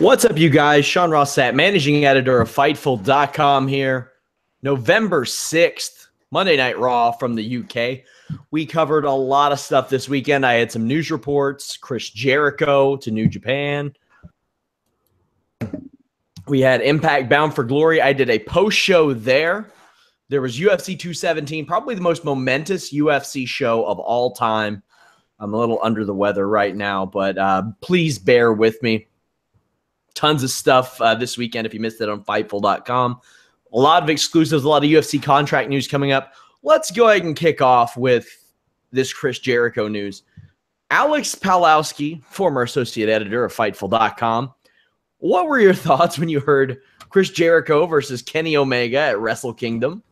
What's up, you guys? Sean Ross Sapp, managing editor of Fightful.com here. November 6th, Monday Night Raw from the UK. We covered a lot of stuff this weekend. I had some news reports, Chris Jericho to New Japan. We had Impact Bound for Glory. I did a post-show there. There was UFC 217, probably the most momentous UFC show of all time. I'm a little under the weather right now, but please bear with me. Tons of stuff this weekend if you missed it on Fightful.com. A lot of exclusives, a lot of UFC contract news coming up. Let's go ahead and kick off with this Chris Jericho news. Alex Pawlowski, former associate editor of Fightful.com. What were your thoughts when you heard Chris Jericho versus Kenny Omega at Wrestle Kingdom?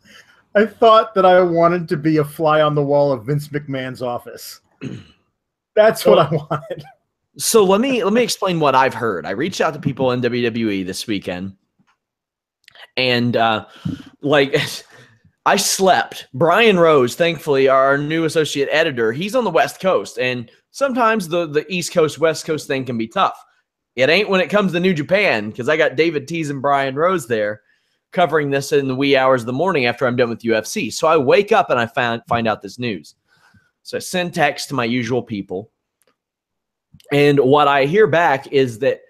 I thought that I wanted to be a fly on the wall of Vince McMahon's office. That's what I wanted. So let me explain what I've heard. I reached out to people in WWE this weekend, and I slept. Brian Rose, thankfully, our new associate editor, he's on the West Coast, and sometimes the East Coast, West Coast thing can be tough. It ain't when it comes to New Japan, because I got David Tees and Brian Rose there covering this in the wee hours of the morning after I'm done with UFC. So I wake up and I find out this news. So I send text to my usual people. And what I hear back is that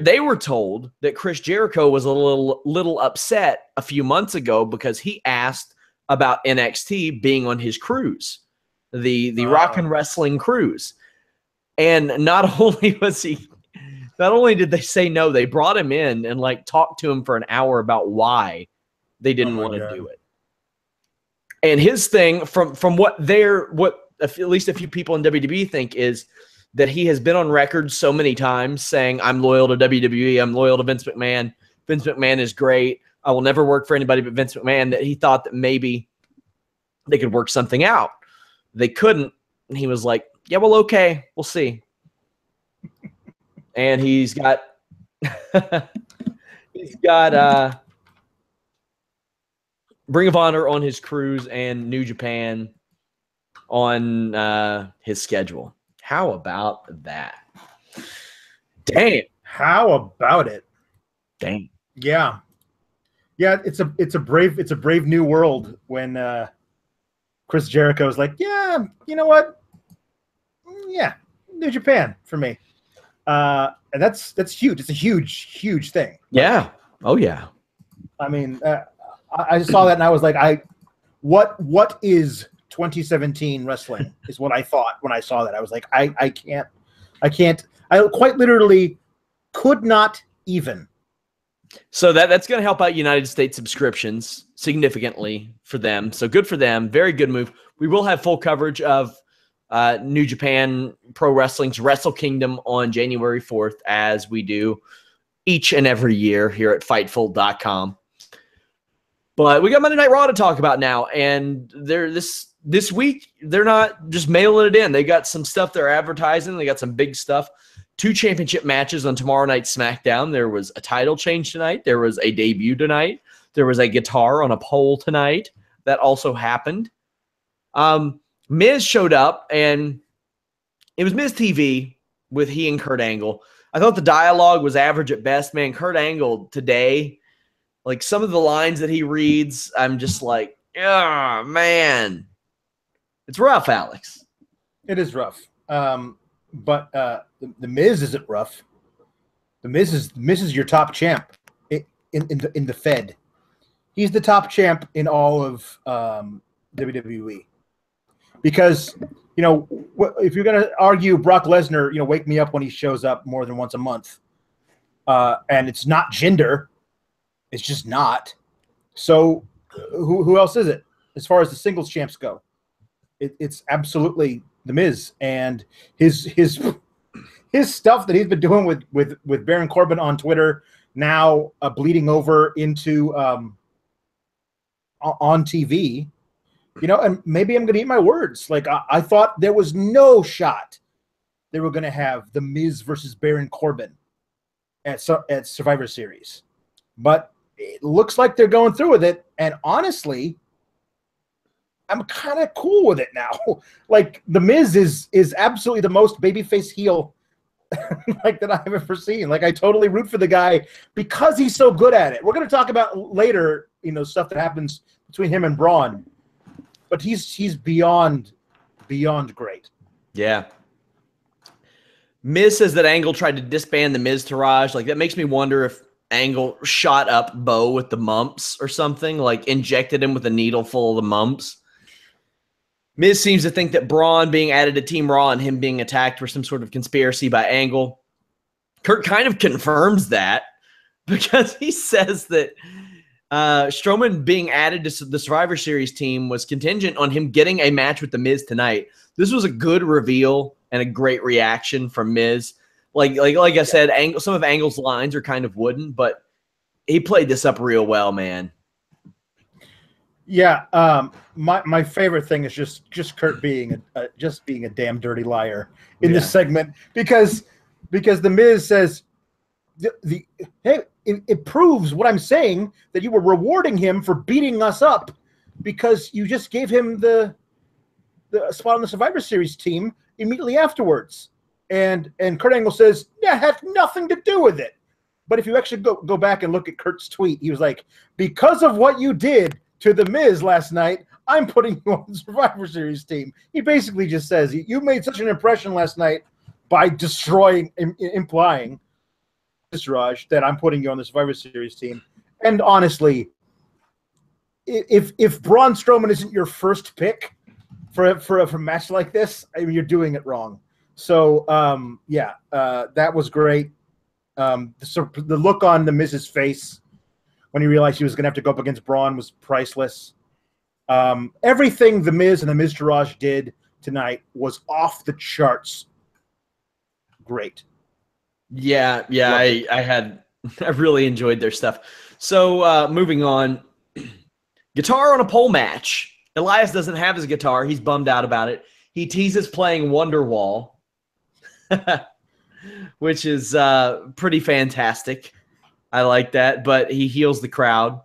they were told that Chris Jericho was a little upset a few months ago because he asked about NXT being on his cruise, the Rock and Wrestling cruise. And not only did they say no, they brought him in and talked to him for an hour about why they didn't want to do it. And his thing from what at least a few people in WWE think is that he has been on record so many times saying, I'm loyal to WWE, I'm loyal to Vince McMahon. Vince McMahon is great. I will never work for anybody but Vince McMahon, that he thought that maybe they could work something out. They couldn't. And he was like, yeah, well, okay, we'll see. And he's got Ring of Honor on his cruise and New Japan on his schedule. How about that? Damn. How about it? Damn. Yeah. Yeah, it's a brave new world when Chris Jericho is like, yeah, you know what? Yeah, New Japan for me. And that's huge. It's a huge thing. Yeah. Oh yeah. I mean, I saw that and I was like, what is 2017 wrestling is what I thought when I saw that. I was like, I quite literally could not even. So that's going to help out United States subscriptions significantly for them. So good for them. Very good move. We will have full coverage of New Japan Pro Wrestling's Wrestle Kingdom on January 4th, as we do each and every year here at Fightful.com. But we got Monday Night Raw to talk about now, and this week, they're not just mailing it in. They got some stuff they're advertising. They got some big stuff. 2 championship matches on tomorrow night's Smackdown. There was a title change tonight. There was a debut tonight. There was a guitar on a pole tonight. That also happened. Miz showed up, and it was Miz TV with he and Kurt Angle. I thought the dialogue was average at best. Man, Kurt Angle today, some of the lines that he reads, I'm just like, oh, man. It's rough, Alex. It is rough. But the Miz isn't rough. The Miz is your top champ in the Fed. He's the top champ in all of WWE. Because, if you're going to argue Brock Lesnar, wake me up when he shows up more than once a month. And it's not gender. It's just not. So who else is it as far as the singles champs go? It's absolutely the Miz, and his stuff that he's been doing with Baron Corbin on Twitter, now bleeding over into on TV, and maybe I'm going to eat my words. I thought there was no shot they were going to have the Miz versus Baron Corbin at Survivor Series, but it looks like they're going through with it, and honestly, I'm kind of cool with it now. The Miz is absolutely the most babyface heel like that I've ever seen. Like, I totally root for the guy because he's so good at it. We're going to talk about later, stuff that happens between him and Braun, but he's beyond great. Yeah. Miz says that Angle tried to disband the Miz Taraj. Like, that makes me wonder if Angle shot up Bo with the mumps or something, like injected him with a needle full of the mumps. Miz seems to think that Braun being added to Team Raw and him being attacked were some sort of conspiracy by Angle. Kurt kind of confirms that because he says that Strowman being added to the Survivor Series team was contingent on him getting a match with The Miz tonight. This was a good reveal and a great reaction from Miz. Like I said, some of Angle's lines are kind of wooden, but he played this up real well, man. Yeah, my favorite thing is just Kurt being a damn dirty liar in this segment because the Miz says hey, it proves what I'm saying, that you were rewarding him for beating us up because you just gave him the spot on the Survivor Series team immediately afterwards. And Kurt Angle says, yeah, it had nothing to do with it. But if you actually go back and look at Kurt's tweet, he was like, because of what you did to The Miz last night, I'm putting you on the Survivor Series team. He basically just says, you made such an impression last night by implying Raj, that I'm putting you on the Survivor Series team. And honestly, if Braun Strowman isn't your first pick for a match like this, I mean, you're doing it wrong. So, that was great. The look on the Miz's face when he realized he was going to have to go up against Braun was priceless. Everything the Miz and the Miztourage did tonight was off the charts. Great. Yeah, I really enjoyed their stuff. So moving on, guitar on a pole match. Elias doesn't have his guitar. He's bummed out about it. He teases playing Wonderwall, which is pretty fantastic. I like that, but he heals the crowd.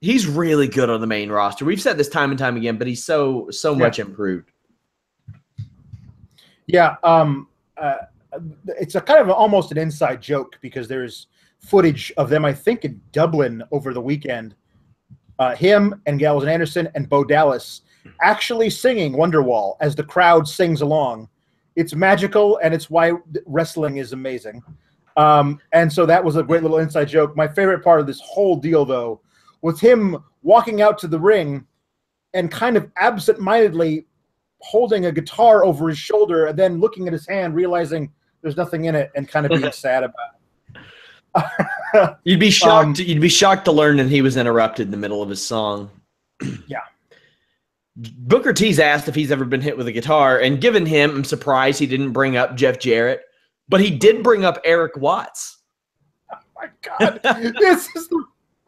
He's really good on the main roster. We've said this time and time again, but he's so much improved. Yeah, it's a kind of almost an inside joke because there's footage of them, I think, in Dublin over the weekend. Him and Gallows and Anderson and Bo Dallas actually singing Wonderwall as the crowd sings along. It's magical, and it's why wrestling is amazing. And so that was a great little inside joke. My favorite part of this whole deal, though, was him walking out to the ring and kind of absent-mindedly holding a guitar over his shoulder and then looking at his hand, realizing there's nothing in it, and kind of being sad about it. You'd be shocked. You'd be shocked to learn that he was interrupted in the middle of his song. Yeah. Booker T's asked if he's ever been hit with a guitar, and given him, I'm surprised he didn't bring up Jeff Jarrett, but he did bring up Eric Watts. Oh my God, this is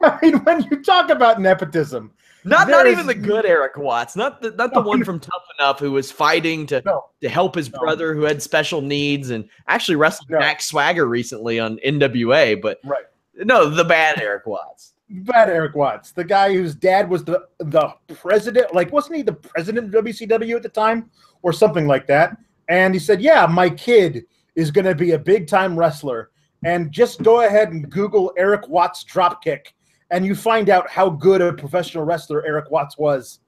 I mean, when you talk about nepotism. Not even the good Eric Watts, not the one from Tough Enough who was fighting to help his brother who had special needs and actually wrestled Max Swagger recently on NWA, but no, the bad Eric Watts. Bad Eric Watts, the guy whose dad was the president, like wasn't he the president of WCW at the time or something like that? And he said, yeah, my kid is going to be a big-time wrestler, and just go ahead and Google Eric Watts dropkick, and you find out how good a professional wrestler Eric Watts was.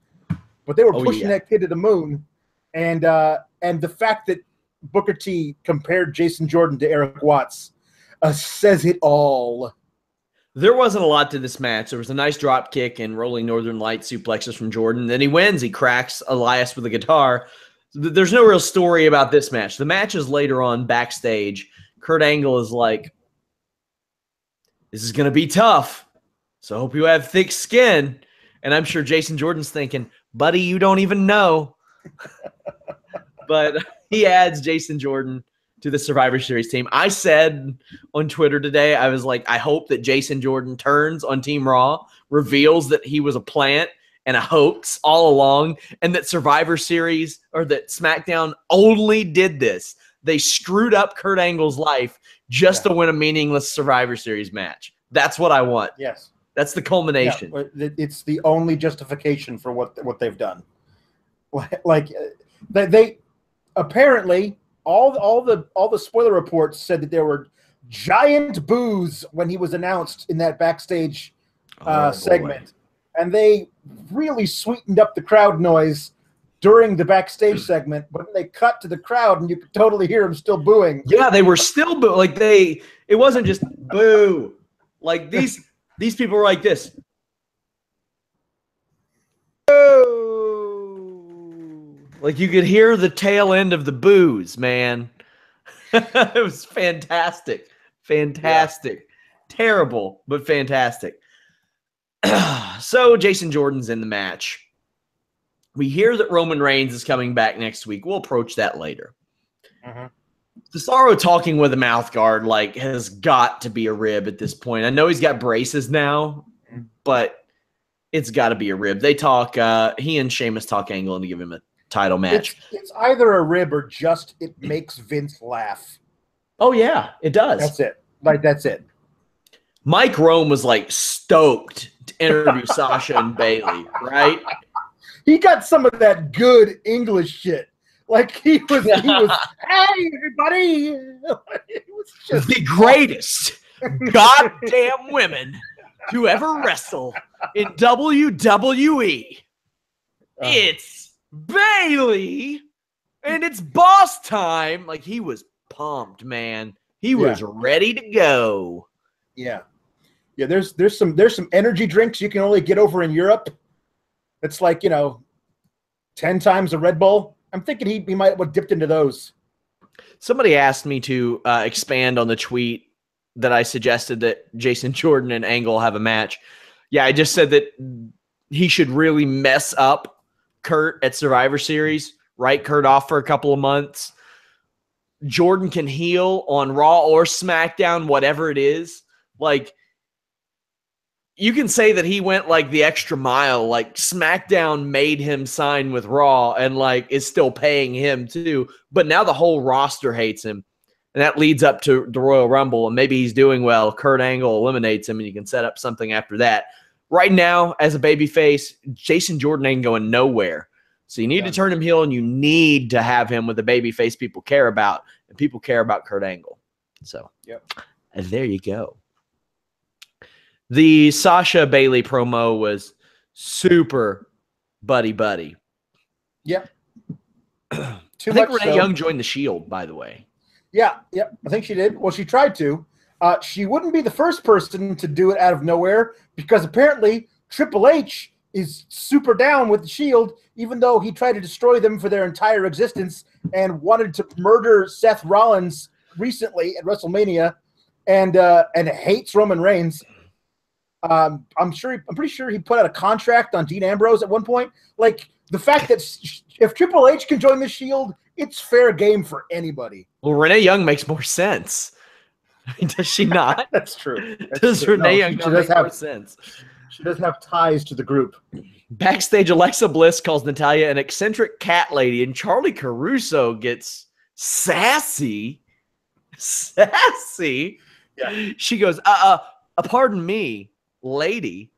But they were pushing that kid to the moon. And the fact that Booker T compared Jason Jordan to Eric Watts says it all. There wasn't a lot to this match. There was a nice drop kick and rolling Northern Light suplexes from Jordan. Then he wins. He cracks Elias with a guitar. There's no real story about this match. The match is later on backstage. Kurt Angle is like, this is going to be tough. So I hope you have thick skin. And I'm sure Jason Jordan's thinking, buddy, you don't even know. But he adds Jason Jordan to the Survivor Series team. I said on Twitter today, I was like, I hope that Jason Jordan turns on Team Raw, reveals that he was a plant and a hoax all along, and that Survivor Series or that Smackdown only did this. They screwed up Kurt Angle's life just to win a meaningless Survivor Series match. That's what I want. Yes. That's the culmination. Yeah, it's the only justification for what they've done. Like they apparently all the spoiler reports said that there were giant boos when he was announced in that backstage segment, and they really sweetened up the crowd noise during the backstage segment. But they cut to the crowd, and you could totally hear them still booing. Yeah, they were still boo. Like it wasn't just boo. Like these people were like this. Boo! Like you could hear the tail end of the boos, man. It was fantastic. Fantastic. Yeah. Terrible, but fantastic. So Jason Jordan's in the match. We hear that Roman Reigns is coming back next week. We'll approach that later. Cesaro talking with a mouth guard has got to be a rib at this point. I know he's got braces now, but it's got to be a rib. They talk, he and Sheamus talk angle to give him a title match. It's either a rib or just it makes Vince laugh. Oh, yeah, it does. That's it. That's it. Mike Rome was stoked to interview Sasha and Bayley, right? He got some of that good English shit. He was, hey, everybody. It was just the greatest goddamn women to ever wrestle in WWE. It's Bayley, and it's boss time. He was pumped, man. He was ready to go. Yeah. Yeah, there's some energy drinks you can only get over in Europe. It's 10 times a Red Bull. I'm thinking he might have dipped into those. Somebody asked me to expand on the tweet that I suggested that Jason Jordan and Angle have a match. Yeah, I just said that he should really mess up Kurt at Survivor Series, write Kurt off for a couple of months. Jordan can heel on Raw or SmackDown, whatever it is. You can say that he went the extra mile. SmackDown made him sign with Raw and is still paying him too. But now the whole roster hates him. And that leads up to the Royal Rumble. And maybe he's doing well. Kurt Angle eliminates him and you can set up something after that. Right now, as a babyface, Jason Jordan ain't going nowhere. So you need to turn him heel and you need to have him with a babyface people care about. And people care about Kurt Angle. So there you go. The Sasha Bayley promo was super buddy. Yep. I think Renee Young joined the Shield, by the way. Yeah, I think she did. Well, she tried to. She wouldn't be the first person to do it out of nowhere because apparently Triple H is super down with the Shield, even though he tried to destroy them for their entire existence and wanted to murder Seth Rollins recently at WrestleMania and hates Roman Reigns. I'm pretty sure he put out a contract on Dean Ambrose at one point. The fact that if Triple H can join the Shield, it's fair game for anybody. Well, Renee Young makes more sense. Does she not? That's true. Renee Young make more sense? She does have ties to the group. Backstage, Alexa Bliss calls Natalya an eccentric cat lady, and Charlie Caruso gets sassy. Yeah. She goes, pardon me, lady,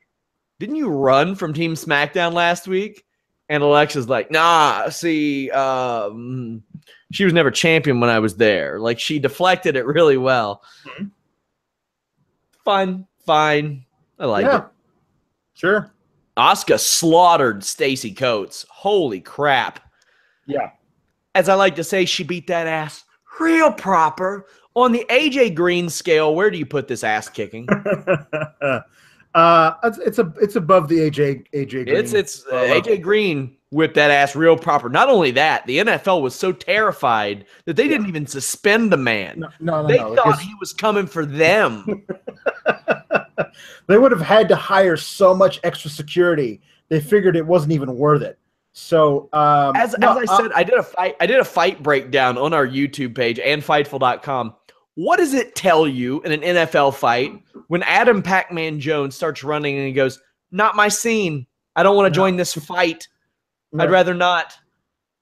didn't you run from Team SmackDown last week? And Alexa's like, nah, see, she was never champion when I was there. She deflected it really well. Mm-hmm. Fine. I like it. Sure. Asuka slaughtered Stacey Coates. Holy crap. Yeah. As I like to say, she beat that ass real proper. On the AJ Green scale, where do you put this ass kicking? It's above the AJ Green. It's AJ Green whipped that ass real proper. Not only that, the NFL was so terrified that they didn't even suspend the man. No, they thought he was coming for them. They would have had to hire so much extra security. They figured it wasn't even worth it. So as I said, I did a fight breakdown on our YouTube page and Fightful.com. What does it tell you in an NFL fight when Adam Pac-Man Jones starts running and he goes, "Not my scene. I don't want to join this fight. I'd rather not.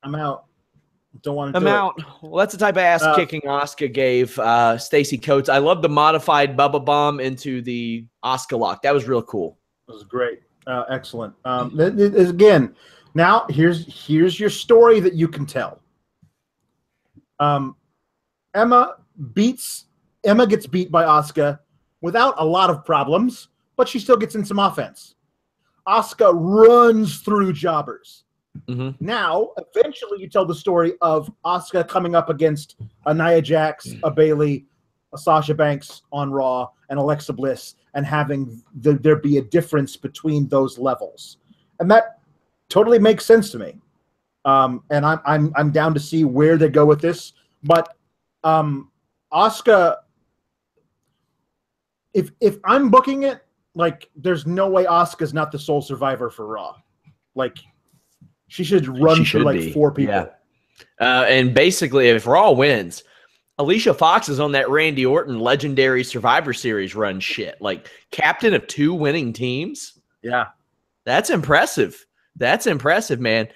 I'm out. Don't want to I'm out." Well, that's the type of ass kicking Asuka gave Stacey Coates. I love the modified Bubba Bomb into the Asuka lock. That was real cool. It was great. Excellent. Again, now here's your story that you can tell. Um, Emma gets beat by Asuka without a lot of problems, but she still gets in some offense. Asuka runs through jobbers. Mm-hmm. Now, eventually, you tell the story of Asuka coming up against a Nia Jax, a Bayley, a Sasha Banks on Raw, and Alexa Bliss, and having there be a difference between those levels, and that totally makes sense to me. And I'm down to see where they go with this. But Asuka, if I'm booking it, like, there's no way Asuka's not the sole survivor for Raw. Like, she should run through like 4 people. Yeah. And basically, if Raw wins, Alicia Fox is on that Randy Orton legendary Survivor Series run shit. Like, captain of 2 winning teams. Yeah. That's impressive. That's impressive, man.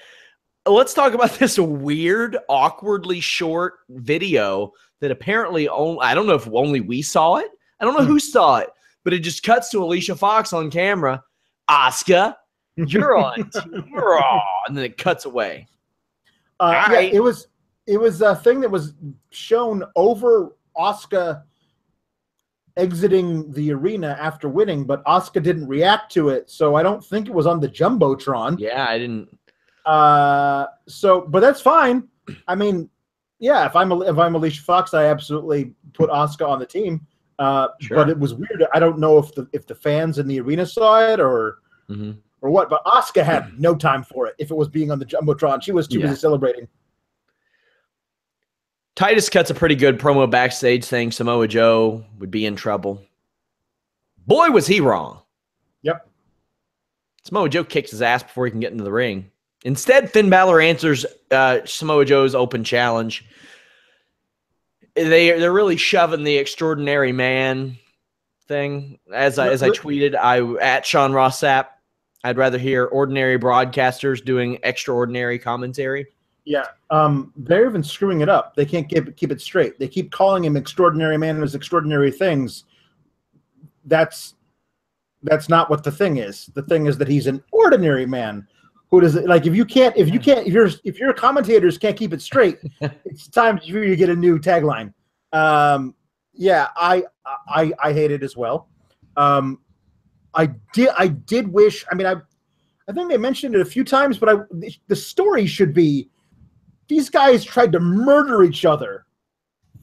Let's talk about this weird, awkwardly short video that apparently I don't know if only we saw it. I don't know who saw it, but it just cuts to Alicia Fox on camera. Asuka, you're on Team Raw, and then it cuts away. Yeah, it was a thing that was shown over Asuka exiting the arena after winning, but Asuka didn't react to it, so I don't think it was on the Jumbotron. Yeah, I didn't. But that's fine. I mean, yeah, if I'm Alicia Fox, I absolutely put Asuka on the team. Sure. But it was weird. I don't know if the fans in the arena saw it or what. But Asuka had no time for it. If it was being on the Jumbotron, she was too busy celebrating. Titus cuts a pretty good promo backstage saying Samoa Joe would be in trouble. Boy, was he wrong. Yep. Samoa Joe kicks his ass before he can get into the ring. Instead, Finn Balor answers Samoa Joe's open challenge. They're really shoving the extraordinary man thing. As I tweeted, at Sean Ross Sapp, I'd rather hear ordinary broadcasters doing extraordinary commentary. Yeah, they're even screwing it up. They can't keep it straight. They keep calling him extraordinary man and his extraordinary things. That's not what the thing is. The thing is that he's an ordinary man who does like if your commentators can't keep it straight, it's time for you to get a new tagline. Yeah, I hate it as well. I did wish. I mean, I think they mentioned it a few times, but the story should be. These guys tried to murder each other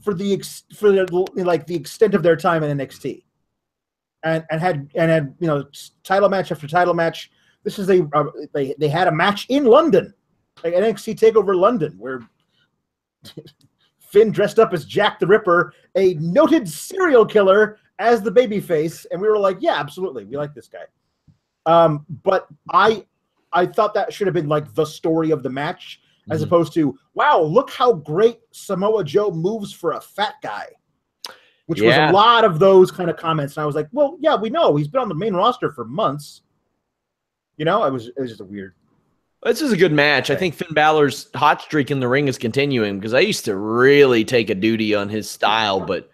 for the extent of their time in NXT, and had title match after title match. This is they had a match in London, like NXT Takeover London, where Finn dressed up as Jack the Ripper, a noted serial killer, as the babyface, and we were like, yeah, absolutely, we like this guy. But I thought that should have been like the story of the match. As opposed to, wow, look how great Samoa Joe moves for a fat guy. Which was a lot of those kind of comments. And I was like, well, yeah, we know. He's been on the main roster for months. It was just a weird. This is a good match. I think Finn Balor's hot streak in the ring is continuing because I used to really take a duty on his style, but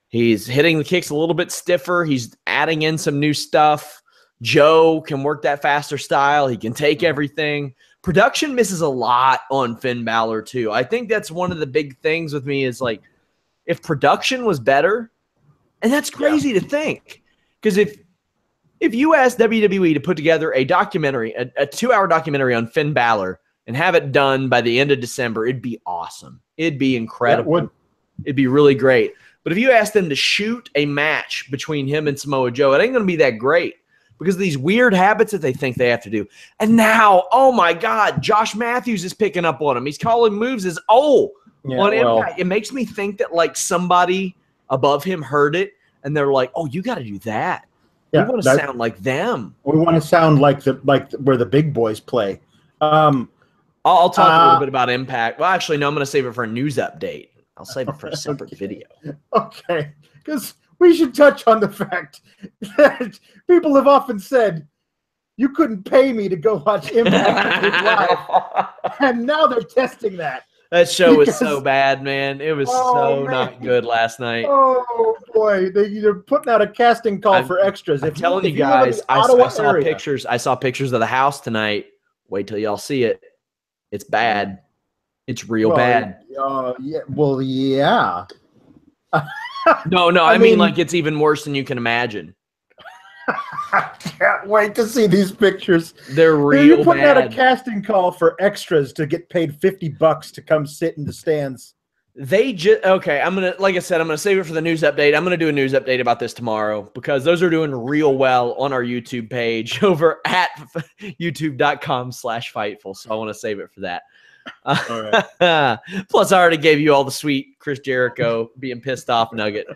he's hitting the kicks a little bit stiffer. He's adding in some new stuff. Joe can work that faster style. He can take everything. Production misses a lot on Finn Balor, too. I think that's one of the big things with me is, like, if production was better, and that's crazy to think. Because if you ask WWE to put together a documentary, a 2-hour documentary on Finn Balor and have it done by the end of December, it'd be awesome. It'd be incredible. It'd be really great. But if you ask them to shoot a match between him and Samoa Joe, it ain't going to be that great. Because of these weird habits that they think they have to do. And now, oh my God, Josh Matthews is picking up on him. He's calling moves as on Impact. It makes me think that like somebody above him heard it and they're like, oh, you got to do that. Yeah, we want to sound like them. We want to sound like where the big boys play. I'll talk a little bit about Impact. Well, actually, no, I'm going to save it for a news update. I'll save it for a separate video. Okay, because we should touch on the fact that people have often said, you couldn't pay me to go watch Impact live. And now they're testing that. That show was so bad, man. It was not good last night. Oh, boy. They're putting out a casting call for extras. I'm telling you guys, I saw pictures. I saw pictures of the house tonight. Wait till y'all see it. It's bad. It's real bad. Yeah. Well, yeah. No, I mean like it's even worse than you can imagine. I can't wait to see these pictures. They're real You're putting bad. out a casting call for extras to get paid $50 to come sit in the stands. They just okay. Like I said, I'm gonna save it for the news update. I'm gonna do a news update about this tomorrow because those are doing real well on our YouTube page over at youtube.com/Fightful. So I want to save it for that. All right. Plus, I already gave you all the sweet Chris Jericho being pissed off nugget.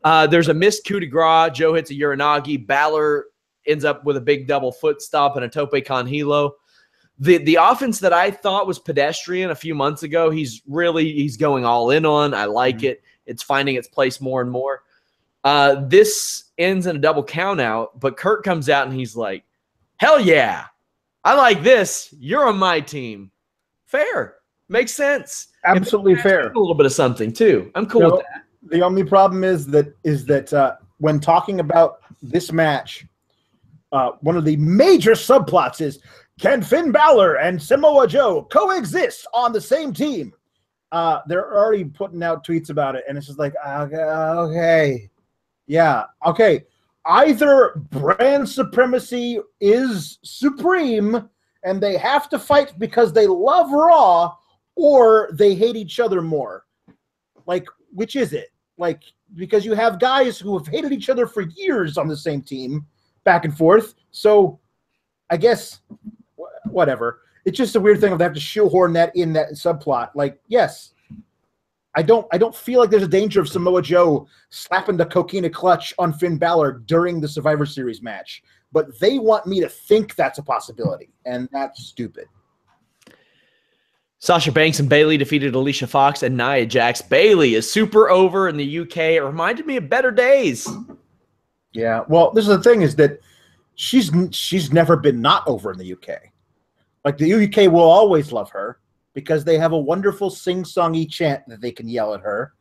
There's a missed coup de grace. Joe hits a Uranagi. Balor ends up with a big double foot stomp and a tope con hilo. The offense that I thought was pedestrian a few months ago, he's going all in on. I like it. It's finding its place more and more. This ends in a double count out, but Kurt comes out and he's like, hell yeah, I like this. You're on my team. Fair. Makes sense. Absolutely fair. A little bit of something too. I'm cool with that. The only problem is that when talking about this match, one of the major subplots is, can Finn Balor and Samoa Joe coexist on the same team? They're already putting out tweets about it, and it's just like, okay. Yeah, okay. Either brand supremacy is supreme, and they have to fight because they love Raw, or they hate each other more. Like, which is it? Like, because you have guys who have hated each other for years on the same team, back and forth. So, I guess, whatever. It's just a weird thing of they have to shoehorn that in that subplot. Like, yes, I don't feel like there's a danger of Samoa Joe slapping the coquina clutch on Finn Balor during the Survivor Series match, but they want me to think that's a possibility, and that's stupid. Sasha Banks and Bayley defeated Alicia Fox and Nia Jax. Bayley is super over in the UK. It reminded me of better days. Yeah, well, this is the thing, is that she's never been not over in the UK. Like, the UK will always love her because they have a wonderful sing-songy chant that they can yell at her,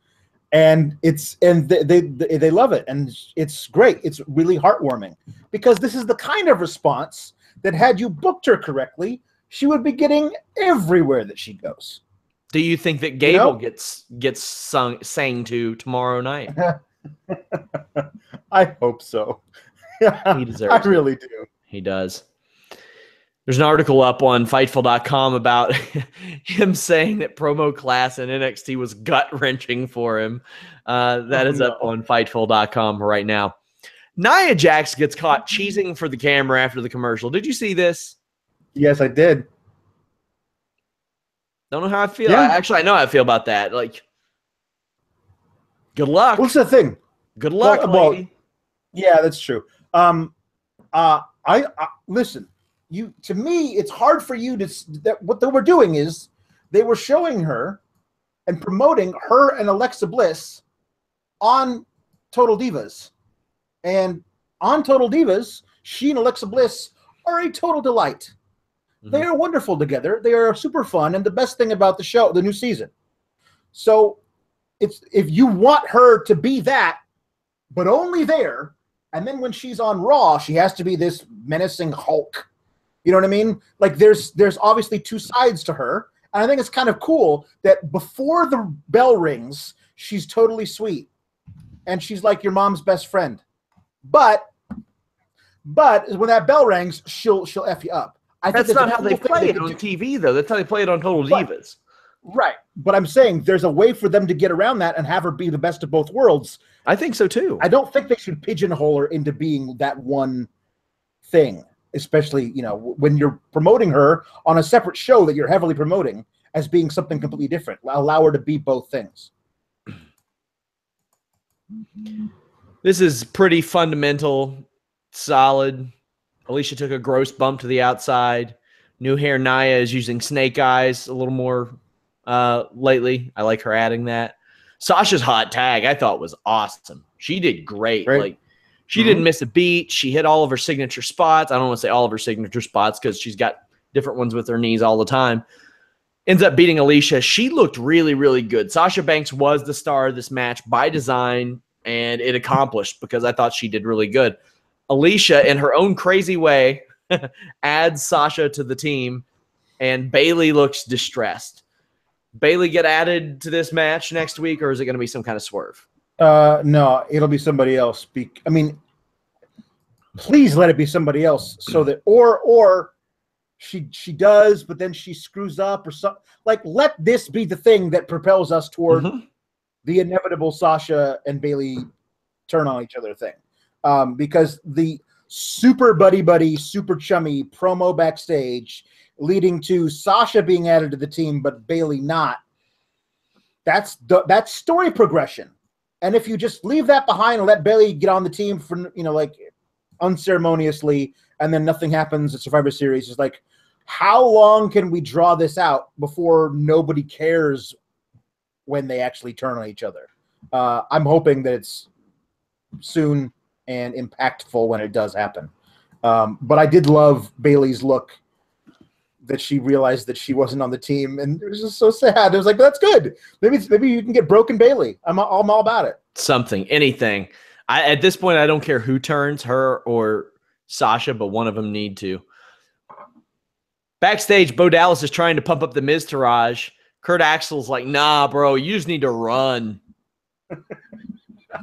and they love it, and it's great. It's really heartwarming because this is the kind of response that, had you booked her correctly, she would be getting everywhere that she goes. Do you think that Gable gets sang to tomorrow night? I hope so. He deserves it. I really do. He does. There's an article up on Fightful.com about him saying that promo class in NXT was gut-wrenching for him. That is up on Fightful.com right now. Nia Jax gets caught cheesing for the camera after the commercial. Did you see this? Yes, I did. Don't know how I feel. Yeah. I know how I feel about that. Like, good luck. What's the thing? Good luck, lady. Yeah, that's true. I listen. To me, it's hard for you to. What they were doing is they were showing her and promoting her and Alexa Bliss on Total Divas, and on Total Divas, she and Alexa Bliss are a total delight. Mm-hmm. They are wonderful together. They are super fun, and the best thing about the show, the new season. So, if you want her to be that, but only there, and then when she's on Raw, she has to be this menacing Hulk. You know what I mean? Like, there's obviously two sides to her. And I think it's kind of cool that before the bell rings, she's totally sweet. And she's like your mom's best friend. But when that bell rings, she'll F you up. That's not how they play it on TV, though. That's how they play it on Total Divas. Right. But I'm saying there's a way for them to get around that and have her be the best of both worlds. I think so, too. I don't think they should pigeonhole her into being that one thing. Especially, when you're promoting her on a separate show that you're heavily promoting as being something completely different. Allow her to be both things. This is pretty fundamental, solid. Alicia took a gross bump to the outside. New hair Nia is using snake eyes a little more lately. I like her adding that. Sasha's hot tag I thought was awesome. She did great. Right. Like, she didn't miss a beat. She hit all of her signature spots. I don't want to say all of her signature spots because she's got different ones with her knees all the time. Ends up beating Alicia. She looked really, really good. Sasha Banks was the star of this match by design, and it accomplished because I thought she did really good. Alicia, in her own crazy way, adds Sasha to the team, and Bayley looks distressed. Bailey get added to this match next week, or is it going to be some kind of swerve? No, it'll be somebody else. I mean, please let it be somebody else so that or she does, but then she screws up or something. Like, let this be the thing that propels us toward the inevitable Sasha and Bailey turn on each other thing. Because the super buddy, super chummy promo backstage leading to Sasha being added to the team, but Bailey not. That's story progression. And if you just leave that behind and let Bailey get on the team for, like unceremoniously, and then nothing happens at Survivor Series, it's like, how long can we draw this out before nobody cares when they actually turn on each other? I'm hoping that it's soon and impactful when it does happen. But I did love Bailey's look that she realized that she wasn't on the team, and it was just so sad. It was like, that's good. Maybe you can get broken Bailey. I'm all about it. Something, anything. At this point, I don't care who turns, her or Sasha, but one of them need to. Backstage, Bo Dallas is trying to pump up the Miz Taraj. Kurt Axel's like, nah, bro, you just need to run.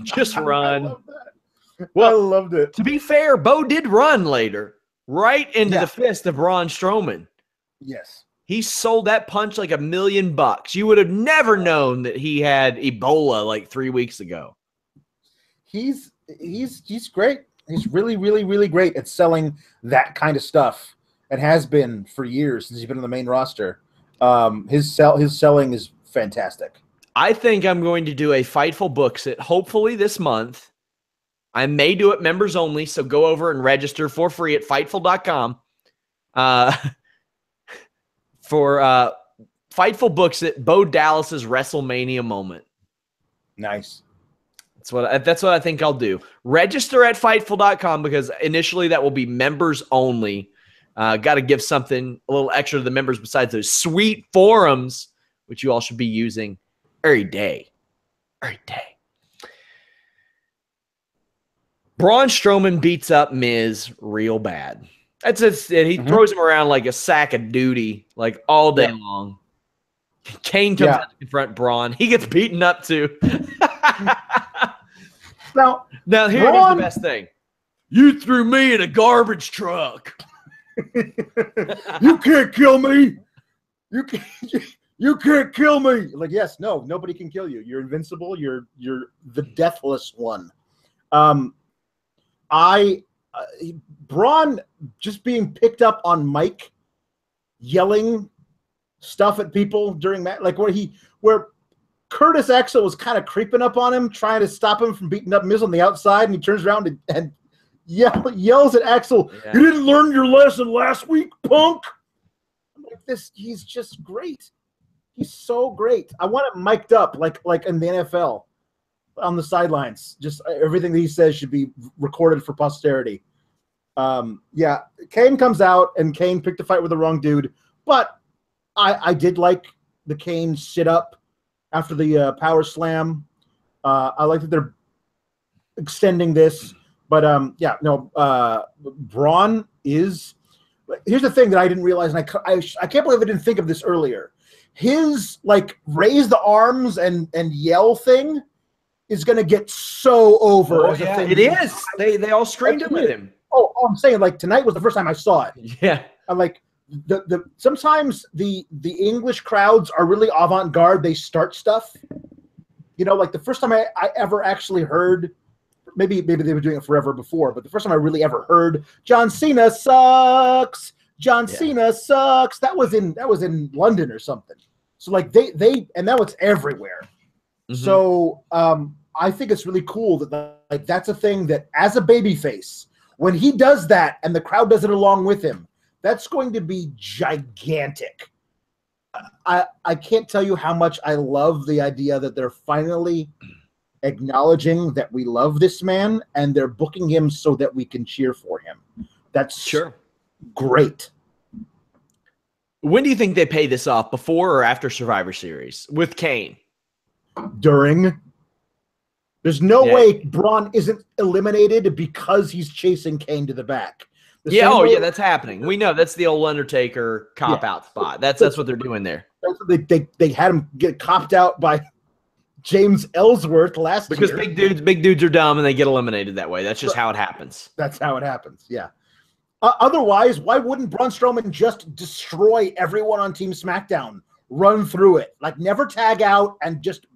Just run. I love that. Well, I loved it. To be fair, Bo did run later, right into the fist of Braun Strowman. Yes. He sold that punch like $1 million. You would have never known that he had Ebola like 3 weeks ago. He's great. He's really, really, really great at selling that kind of stuff, and has been for years since he's been on the main roster. His selling is fantastic. I think I'm going to do a Fightful books it hopefully this month. I may do it members only, so go over and register for free at Fightful.com. For Fightful books it, Bo Dallas's WrestleMania moment. Nice. That's what I think I'll do. Register at Fightful.com because initially that will be members only. Got to give something a little extra to the members besides those sweet forums, which you all should be using every day. Every day. Braun Strowman beats up Miz real bad. That's it. He throws him around like a sack of duty, like all day long. Kane comes out to confront Braun. He gets beaten up too. Now here's the best thing. You threw me in a garbage truck. You can't kill me. You can't kill me. Like, yes, no, nobody can kill you. You're invincible. You're the deathless one. Braun just being picked up on mic, yelling stuff at people during that, like where Curtis Axel was kind of creeping up on him, trying to stop him from beating up Miz on the outside, and he turns around and yells at Axel, "You didn't learn your lesson last week, punk!" I'm like, he's just great. He's so great. I want him mic'd up like in the NFL on the sidelines. Just everything that he says should be recorded for posterity. Kane comes out, and Kane picked a fight with the wrong dude, but I did like the Kane sit up after the power slam. I like that they're extending this, but Braun is. Here's the thing that I didn't realize, and I can't believe I didn't think of this earlier. His like raise the arms and yell thing is going to get so over. As a thing. It is. They all screamed it with him. Oh, I'm saying, like, tonight was the first time I saw it. Yeah. I'm like, sometimes the English crowds are really avant-garde. They start stuff. Like the first time I ever actually heard, maybe they were doing it forever before, but the first time I really ever heard John Cena sucks. John Cena sucks. That was in London or something. So like they and now it's everywhere. Mm-hmm. So I think it's really cool that like that's a thing that as a babyface, when he does that and the crowd does it along with him, that's going to be gigantic. I can't tell you how much I love the idea that they're finally acknowledging that we love this man and they're booking him so that we can cheer for him. That's great. When do you think they pay this off, before or after Survivor Series with Kane? During. There's no way Braun isn't eliminated because he's chasing Kane to the back. That's happening. We know that's the old Undertaker cop-out spot. That's what they're doing there. They had him get copped out by James Ellsworth last year. Because big dudes are dumb and they get eliminated that way. That's just how it happens. That's how it happens, yeah. Otherwise, why wouldn't Braun Strowman just destroy everyone on Team SmackDown? Run through it. Like, never tag out and just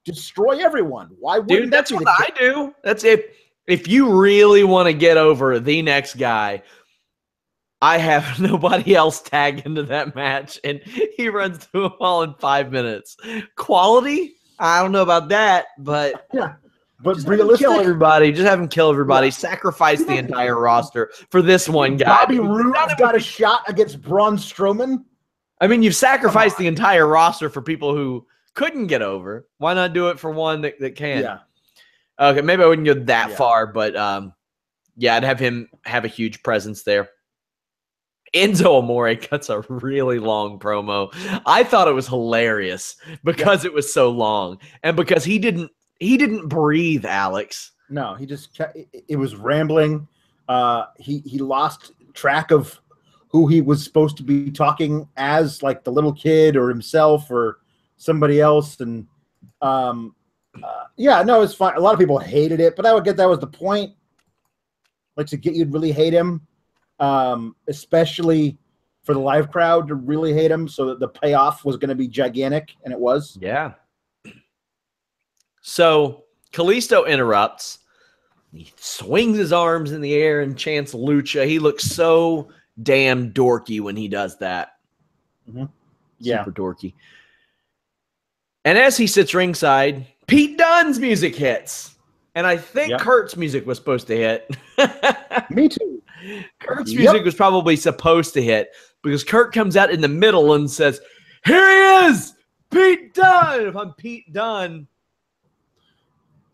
destroy everyone. Why wouldn't Dude, that's what I do. That's if you really want to get over the next guy, I have nobody else tag into that match, and he runs through them all in 5 minutes. Quality? I don't know about that, but yeah. But just realistic, kill everybody. Just have him kill everybody. Yeah. Sacrifice the entire roster for this one guy. Bobby Roode's got a shot against Braun Strowman. I mean, you've sacrificed the entire roster for people who couldn't get over. Why not do it for one that can? Yeah. Okay, maybe I wouldn't go that far, but yeah, I'd have him have a huge presence there. Enzo Amore cuts a really long promo. I thought it was hilarious because it was so long and because he didn't breathe, Alex. No, he just kept, it was rambling. He lost track of who he was supposed to be talking as, like the little kid or himself or somebody else. And yeah, no, it's fine. A lot of people hated it, but I would get that was the point. Like, to get you to really hate him, especially for the live crowd to really hate him, so that the payoff was going to be gigantic, and it was. Yeah. So Kalisto interrupts. He swings his arms in the air and chants Lucha. He looks so damn dorky when he does that. Mm-hmm. Yeah. Super dorky. And as he sits ringside, Pete Dunne's music hits. And I think Kurt's music was supposed to hit. Me too. Kurt's music was probably supposed to hit because Kurt comes out in the middle and says, "Here he is, Pete Dunne." If I'm Pete Dunne,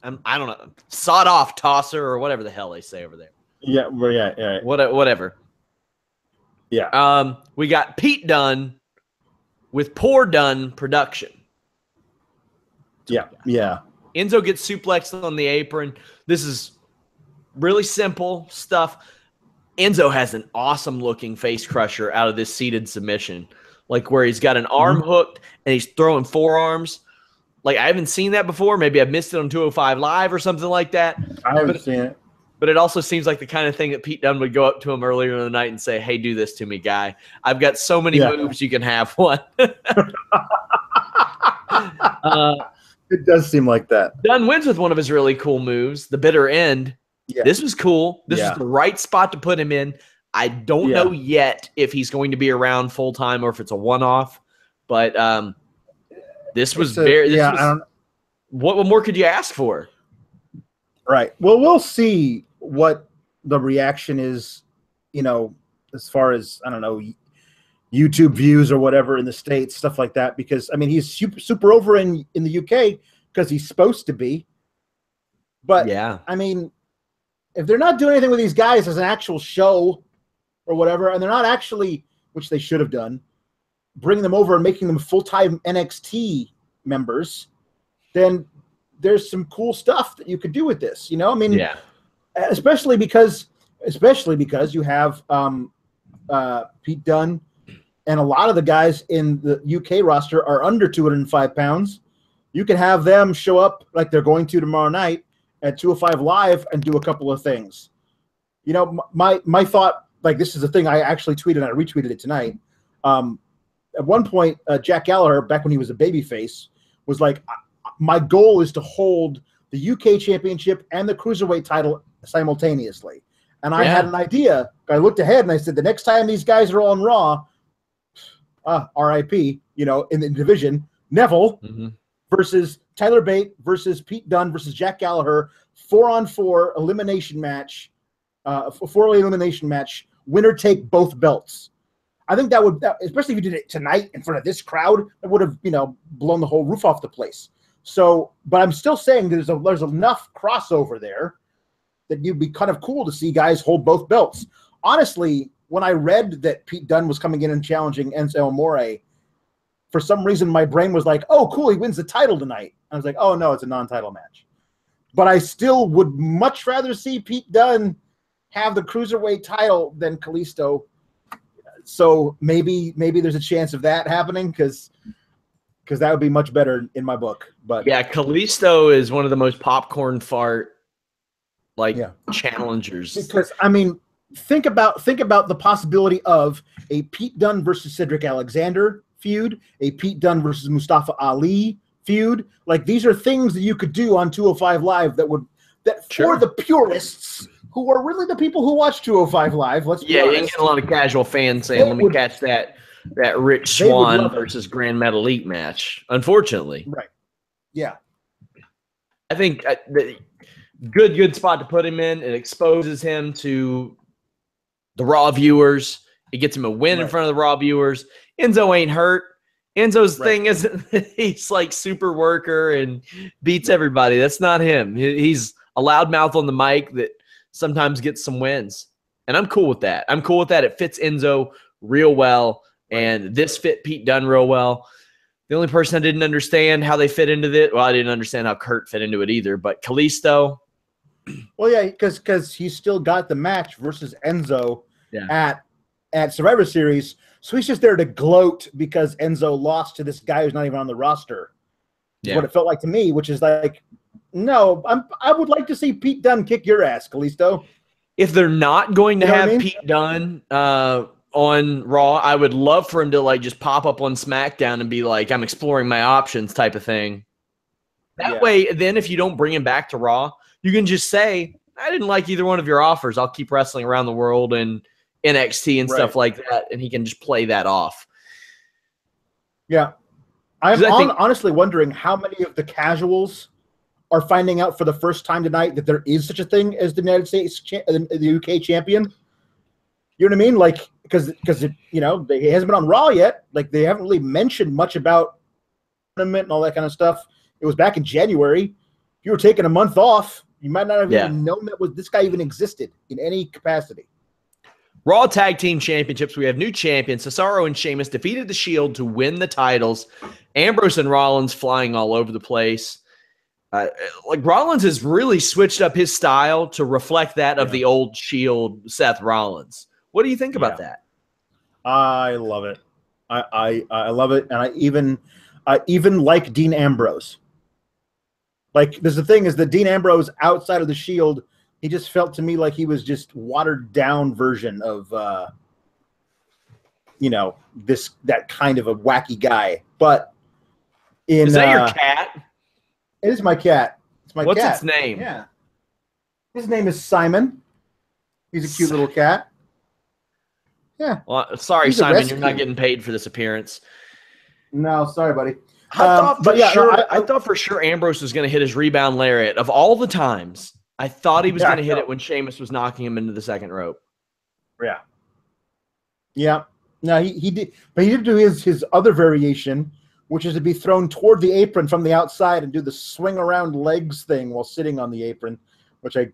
I don't know, sawed off tosser or whatever the hell they say over there. Yeah, well, yeah. Whatever. Yeah. We got Pete Dunne with Poor Dunne production. Yeah. Enzo gets suplexed on the apron. This is really simple stuff. Enzo has an awesome looking face crusher out of this seated submission, like where he's got an arm hooked and he's throwing forearms. Like, I haven't seen that before. Maybe I missed it on 205 Live or something like that. I haven't seen it. But it also seems like the kind of thing that Pete Dunne would go up to him earlier in the night and say, "Hey, do this to me, guy. I've got so many moves, you can have one." It does seem like that. Dunne wins with one of his really cool moves, the bitter end. Yeah. This was cool. This is the right spot to put him in. I don't know yet if he's going to be around full-time or if it's a one-off. But this was very – what more could you ask for? Right. Well, we'll see what the reaction is, as far as, I don't know, YouTube views or whatever in the States, stuff like that. Because, I mean, he's super over in the UK because he's supposed to be. But, I mean, if they're not doing anything with these guys as an actual show or whatever, and they're not actually, which they should have done, bringing them over and making them full-time NXT members, then there's some cool stuff that you could do with this. I mean, especially because you have Pete Dunne, and a lot of the guys in the UK roster are under 205 pounds. You can have them show up like they're going to tomorrow night at 205 Live and do a couple of things. My thought, like, this is the thing I actually tweeted, and I retweeted it tonight. At one point, Jack Gallagher, back when he was a babyface, was like, my goal is to hold the UK championship and the cruiserweight title simultaneously. And I had an idea. I looked ahead and I said, the next time these guys are on Raw, RIP, in the division, Neville versus Tyler Bate versus Pete Dunne versus Jack Gallagher, 4-on-4 elimination match, a 4-way elimination match, winner take both belts. I think that would, especially if you did it tonight in front of this crowd, it would have, blown the whole roof off the place. So, but I'm still saying there's enough crossover there that you'd be kind of cool to see guys hold both belts. Honestly, when I read that Pete Dunne was coming in and challenging Enzo Amore, for some reason my brain was like, oh, cool, he wins the title tonight. I was like, oh, no, it's a non-title match. But I still would much rather see Pete Dunne have the cruiserweight title than Kalisto. So maybe there's a chance of that happening because that would be much better in my book. But yeah, Kalisto is one of the most popcorn fart challengers. Because I mean, think about the possibility of a Pete Dunne versus Cedric Alexander feud, a Pete Dunne versus Mustafa Ali feud. Like, these are things that you could do on 205 Live for the purists who are really the people who watch 205 Live. Let's be honest. You get a lot of casual fans saying, "Let me catch that Rich Swann versus Grand Metal Elite match." Unfortunately, right? Yeah, I think good spot to put him in. It exposes him to the Raw viewers. It gets him a win in front of the Raw viewers. Enzo ain't hurt. Enzo's thing isn't he's like super worker and beats everybody. That's not him. He's a loudmouth on the mic that sometimes gets some wins. And I'm cool with that. It fits Enzo real well. And this fit Pete Dunne real well. The only person I didn't understand how they fit into it, well, I didn't understand how Kurt fit into it either, but Kalisto. Well, yeah, because he's still got the match versus Enzo at Survivor Series. So he's just there to gloat because Enzo lost to this guy who's not even on the roster. Yeah. What it felt like to me, which is like, no, I would like to see Pete Dunne kick your ass, Kalisto. If they're not going to have Pete Dunne on Raw, I would love for him to like just pop up on SmackDown and be like, I'm exploring my options type of thing. That way, then if you don't bring him back to Raw, you can just say, I didn't like either one of your offers. I'll keep wrestling around the world and NXT and stuff like that, and he can just play that off. Yeah. I'm honestly wondering how many of the casuals are finding out for the first time tonight that there is such a thing as the United States, the UK champion. You know what I mean? Like, because it, he hasn't been on Raw yet. Like, they haven't really mentioned much about tournament and all that kind of stuff. It was back in January. If you were taking a month off, you might not have even known that this guy even existed in any capacity. Raw Tag Team Championships, we have new champions. Cesaro and Sheamus defeated the Shield to win the titles. Ambrose and Rollins flying all over the place. Rollins has really switched up his style to reflect that of the old Shield Seth Rollins. What do you think about that? I love it. I love it, and I even like Dean Ambrose. Like, there's the thing is that Dean Ambrose outside of the Shield, he just felt to me like he was just watered down version of that kind of a wacky guy. But is that your cat? It is my cat. It's my cat. What's its name? Yeah. His name is Simon. He's a cute little cat. Yeah. Well, sorry, Simon, you're not getting paid for this appearance. No, sorry, buddy. I thought for sure Ambrose was going to hit his rebound lariat. Of all the times, I thought he was going to hit it when Sheamus was knocking him into the second rope. Yeah. Yeah. No, he did. But he did do his other variation, which is to be thrown toward the apron from the outside and do the swing around legs thing while sitting on the apron, which I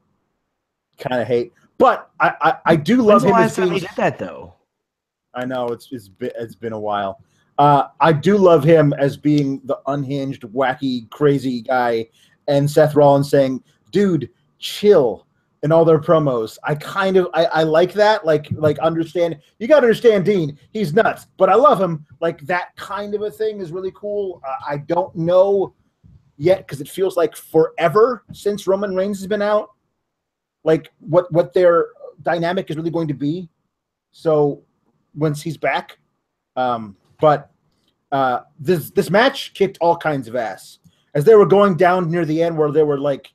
kind of hate. But I do love him as being. He did that though. I know it's been a while. I do love him as being the unhinged, wacky, crazy guy, and Seth Rollins saying, "Dude, chill." In all their promos, I like that. Like understand. You got to understand Dean. He's nuts, but I love him. Like, that kind of a thing is really cool. I don't know yet because it feels like forever since Roman Reigns has been out. Like what their dynamic is really going to be. So once he's back, but this match kicked all kinds of ass as they were going down near the end, where they were like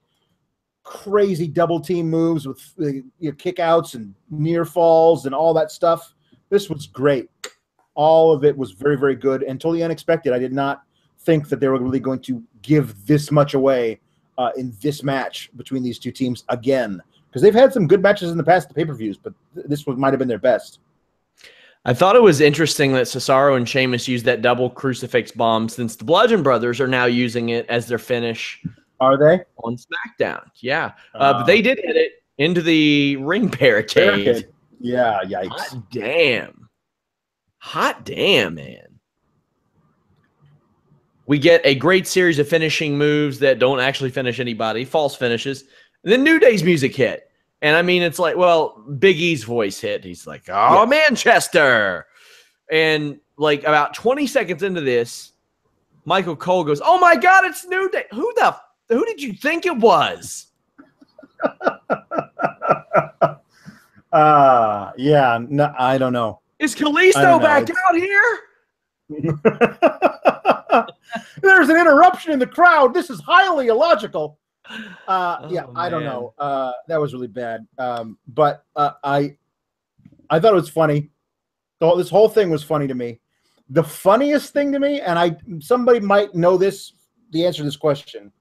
crazy double team moves with kick outs and near falls and all that stuff. This was great. All of it was very, very good and totally unexpected. I did not think that they were really going to give this much away in this match between these two teams again, because they've had some good matches in the past, the pay-per-views, but this one might have been their best. I thought it was interesting that Cesaro and Sheamus used that double crucifix bomb, since the Bludgeon Brothers are now using it as their finish. Are they? On SmackDown, yeah. But they did hit it into the ring barricade. Yeah, yikes. Hot damn, man. We get a great series of finishing moves that don't actually finish anybody, false finishes. And then New Day's music hit. And I mean, it's like, well, Big E's voice hit. He's like, oh, Yes. Manchester. And like about 20 seconds into this, Michael Cole goes, oh my God, it's New Day. Who did you think it was? Yeah, no, I don't know. Is Kalisto back out here? There's an interruption in the crowd. This is highly illogical. Yeah, I don't man. know. That was really bad. But I thought it was funny. This whole thing was funny to me. The funniest thing to me, and somebody might know this, the answer to this question.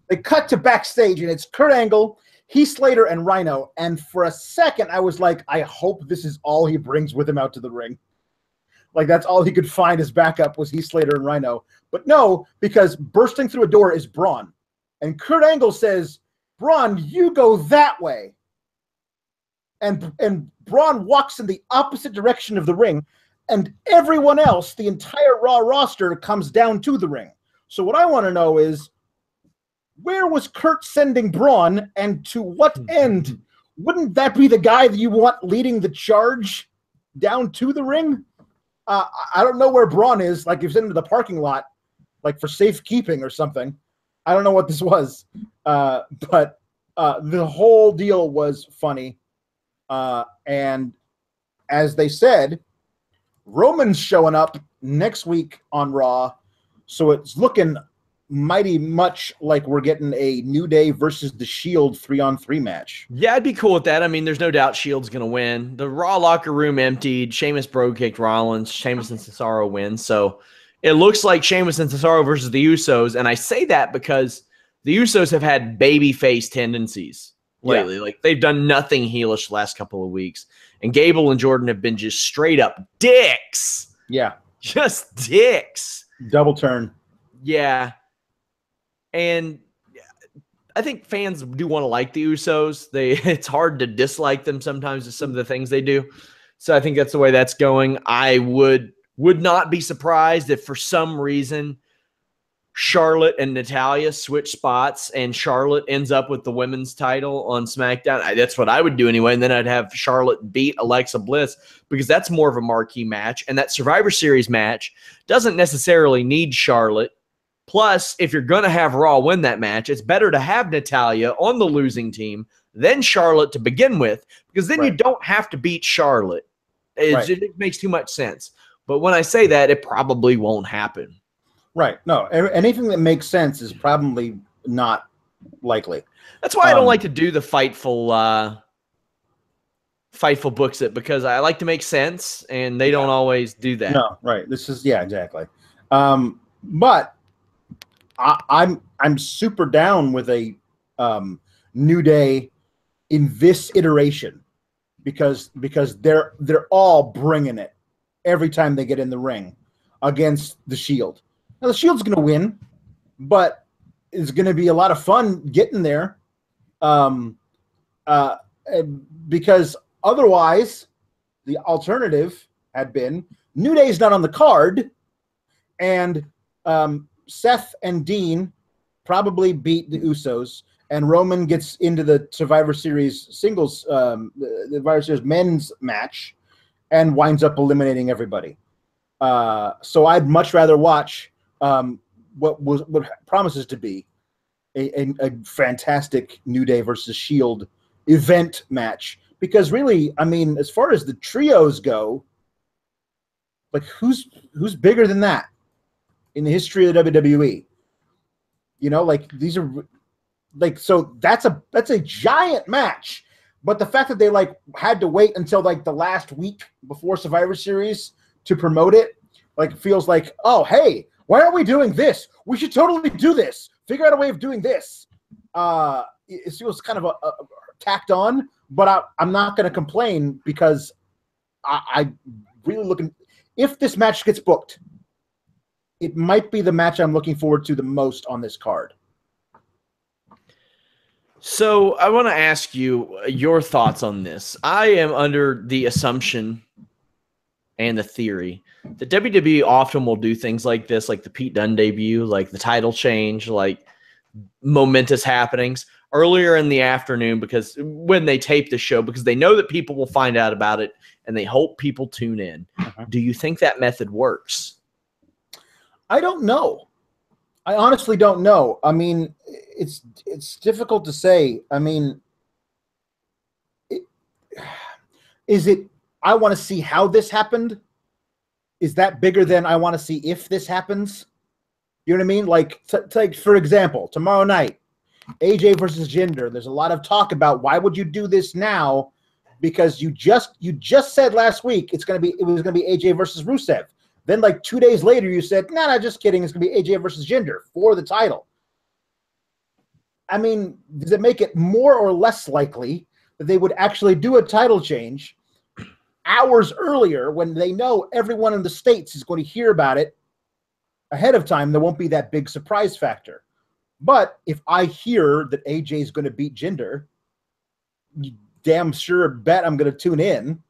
They cut to backstage, and it's Kurt Angle, Heath Slater, and Rhino. And for a second, I was like, I hope this is all he brings with him out to the ring. Like, that's all he could find as backup was Heath Slater and Rhino. But no, because bursting through a door is Braun. And Kurt Angle says, Braun, you go that way. And Braun walks in the opposite direction of the ring. And everyone else, the entire Raw roster, comes down to the ring. So what I want to know is, where was Kurt sending Braun, and to what end? Wouldn't that be the guy that you want leading the charge down to the ring? I don't know where Braun is. Like, he was into the parking lot, like for safekeeping or something. I don't know what this was. But the whole deal was funny. And as they said, Roman's showing up next week on Raw. So it's looking mighty much like we're getting a New Day versus the Shield 3-on-3 match. Yeah, I'd be cool with that. I mean, there's no doubt Shield's going to win. The Raw locker room emptied. Sheamus Bro kicked Rollins. Sheamus and Cesaro win. So it looks like Sheamus and Cesaro versus the Usos. And I say that because the Usos have had babyface tendencies lately. Yeah. Like, they've done nothing heelish the last couple of weeks. And Gable and Jordan have been just straight up dicks. Yeah. Just dicks. Double turn. Yeah. And I think fans do want to like the Usos. It's hard to dislike them sometimes with some of the things they do. So I think that's the way that's going. I would not be surprised if for some reason Charlotte and Natalya switch spots and Charlotte ends up with the women's title on SmackDown. That's what I would do anyway. And then I'd have Charlotte beat Alexa Bliss because that's more of a marquee match. And that Survivor Series match doesn't necessarily need Charlotte. Plus, if you're going to have Raw win that match, it's better to have Natalya on the losing team than Charlotte to begin with, because then you don't have to beat Charlotte. It makes too much sense. But when I say that, it probably won't happen. Right. No, anything that makes sense is probably not likely. That's why I don't like to do the Fightful books it, because I like to make sense, and they don't always do that. No, right. This is, yeah, exactly. But I'm super down with a New Day in this iteration because they're all bringing it every time they get in the ring against the Shield. Now the Shield's going to win, but it's going to be a lot of fun getting there, because otherwise the alternative had been New Day's not on the card, and Seth and Dean probably beat the Usos, and Roman gets into the Survivor Series singles, the Survivor Series men's match, and winds up eliminating everybody. So I'd much rather watch what promises to be a fantastic New Day versus Shield event match, because really, I mean, as far as the trios go, like who's bigger than that in the history of the WWE? You know, like these are like, so that's a giant match. But the fact that they like had to wait until like the last week before Survivor Series to promote it, like feels like, oh, hey, why aren't we doing this? We should totally do this. Figure out a way of doing this. It feels kind of a tacked on, but I'm not going to complain, because I really looking, if this match gets booked, it might be the match I'm looking forward to the most on this card. So I want to ask you your thoughts on this. I am under the assumption and the theory that WWE often will do things like this, like the Pete Dunne debut, like the title change, like momentous happenings, earlier in the afternoon because when they tape the show, because they know that people will find out about it and they hope people tune in. Do you think that method works? I don't know. I honestly don't know. I mean, it's difficult to say. I mean, is it, I want to see how this happened? Is that bigger than I want to see if this happens? You know what I mean? Like, for example, tomorrow night, AJ versus Jinder. There's a lot of talk about why would you do this now? Because you just said last week it was gonna be AJ versus Rusev. Then like 2 days later you said, nah, just kidding. It's gonna be AJ versus Jinder for the title. I mean, does it make it more or less likely that they would actually do a title change hours earlier when they know everyone in the States is going to hear about it ahead of time? There won't be that big surprise factor. But if I hear that AJ is going to beat Jinder, you damn sure bet I'm going to tune in.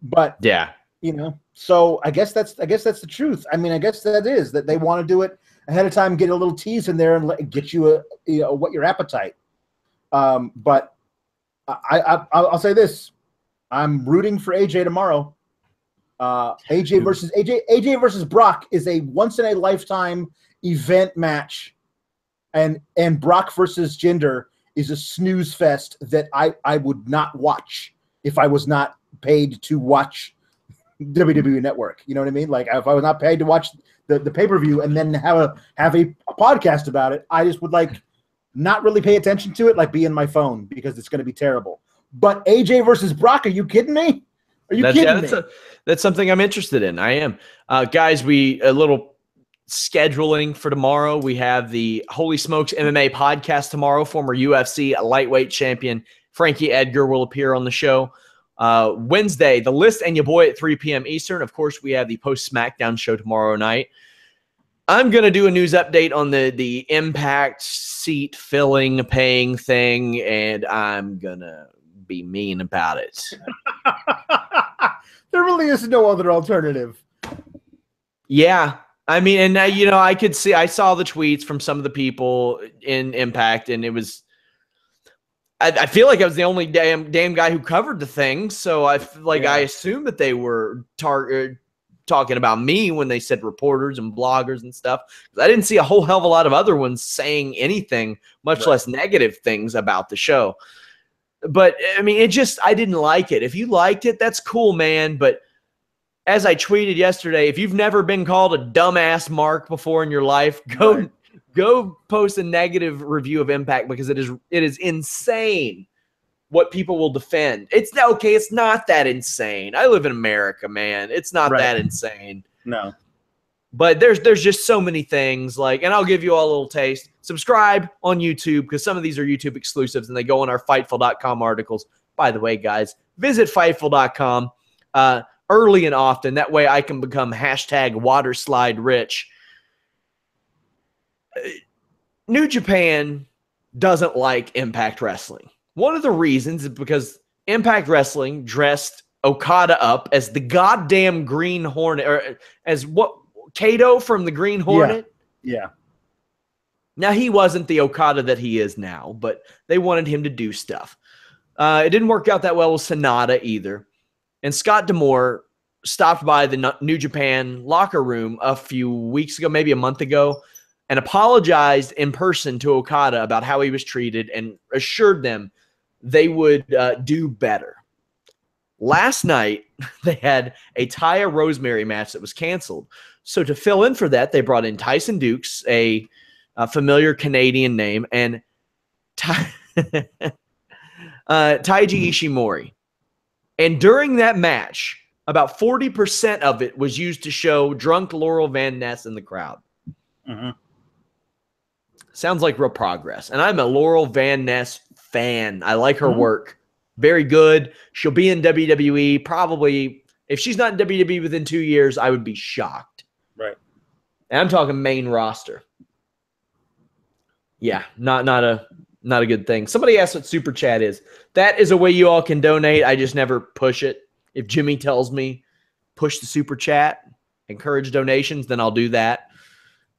But yeah, you know, so I guess that's the truth. I mean, I guess that is that they want to do it ahead of time, get a little tease in there, and get you what your appetite. But I'll say this: I'm rooting for AJ tomorrow. AJ versus Brock is a once in a lifetime event match. And Brock versus Jinder is a snooze fest that I would not watch if I was not paid to watch WWE Network. You know what I mean? Like, if I was not paid to watch the pay-per-view and then have a podcast about it, I just would like not really pay attention to it, like be in my phone, because it's going to be terrible. But AJ versus Brock, are you kidding me? Are you kidding me? That's something I'm interested in. I am. Guys, a little scheduling for tomorrow. We have the Holy Smokes MMA podcast tomorrow. Former UFC lightweight champion Frankie Edgar will appear on the show. Wednesday, The List and your boy at 3 p.m. Eastern. Of course, we have the post Smackdown show tomorrow night. I'm going to do a news update on the Impact seat filling, paying thing, and I'm going to be mean about it. There really is no other alternative. Yeah. I mean, and I could see, I saw the tweets from some of the people in Impact, and it was, I feel like I was the only damn guy who covered the thing. So I assumed that they were talking about me when they said reporters and bloggers and stuff. I didn't see a whole hell of a lot of other ones saying anything, much less negative things about the show. But I mean, I didn't like it. If you liked it, that's cool, man. But as I tweeted yesterday, if you've never been called a dumbass mark before in your life, go post a negative review of Impact, because it is insane what people will defend. It's okay. It's not that insane. I live in America, man. It's not that insane. No. But there's just so many things, like, and I'll give you all a little taste. Subscribe on YouTube, because some of these are YouTube exclusives and they go on our Fightful.com articles. By the way, guys, visit Fightful.com early and often. That way I can become #waterslide-rich. New Japan doesn't like Impact Wrestling. One of the reasons is because Impact Wrestling dressed Okada up as the goddamn Green Hornet, or as what, Kato from the Green Hornet? Yeah. Now, he wasn't the Okada that he is now, but they wanted him to do stuff. It didn't work out that well with Sonata either. And Scott D'Amore stopped by the New Japan locker room a few weeks ago, maybe a month ago, and apologized in person to Okada about how he was treated and assured them they would do better. Last night, they had a Taya Rosemary match that was canceled. So to fill in for that, they brought in Tyson Dukes, a familiar Canadian name, and Taiji Ishimori. And during that match, about 40% of it was used to show drunk Laurel Van Ness in the crowd. Mm-hmm. Sounds like real progress. And I'm a Laurel Van Ness fan. I like her work. Very good. She'll be in WWE. Probably, if she's not in WWE within 2 years, I would be shocked. Right. And I'm talking main roster. Yeah, not a good thing. Somebody asked what Super Chat is. That is a way you all can donate. I just never push it. If Jimmy tells me push the Super Chat, encourage donations, then I'll do that.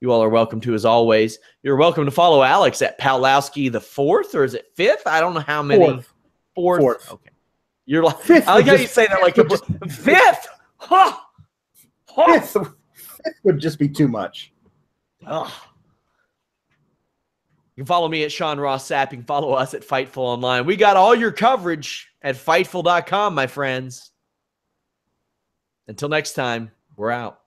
you all are welcome to as always. You're welcome to follow Alex at Pawlowski the 4th, or is it 5th? I don't know how many. Fourth. Okay. You're like, Fifth I like how you say that like fifth. Huh. Fifth would just be too much. Ugh. You can follow me at Sean Ross Sapp. You can follow us at Fightful Online. We got all your coverage at Fightful.com, my friends. Until next time, we're out.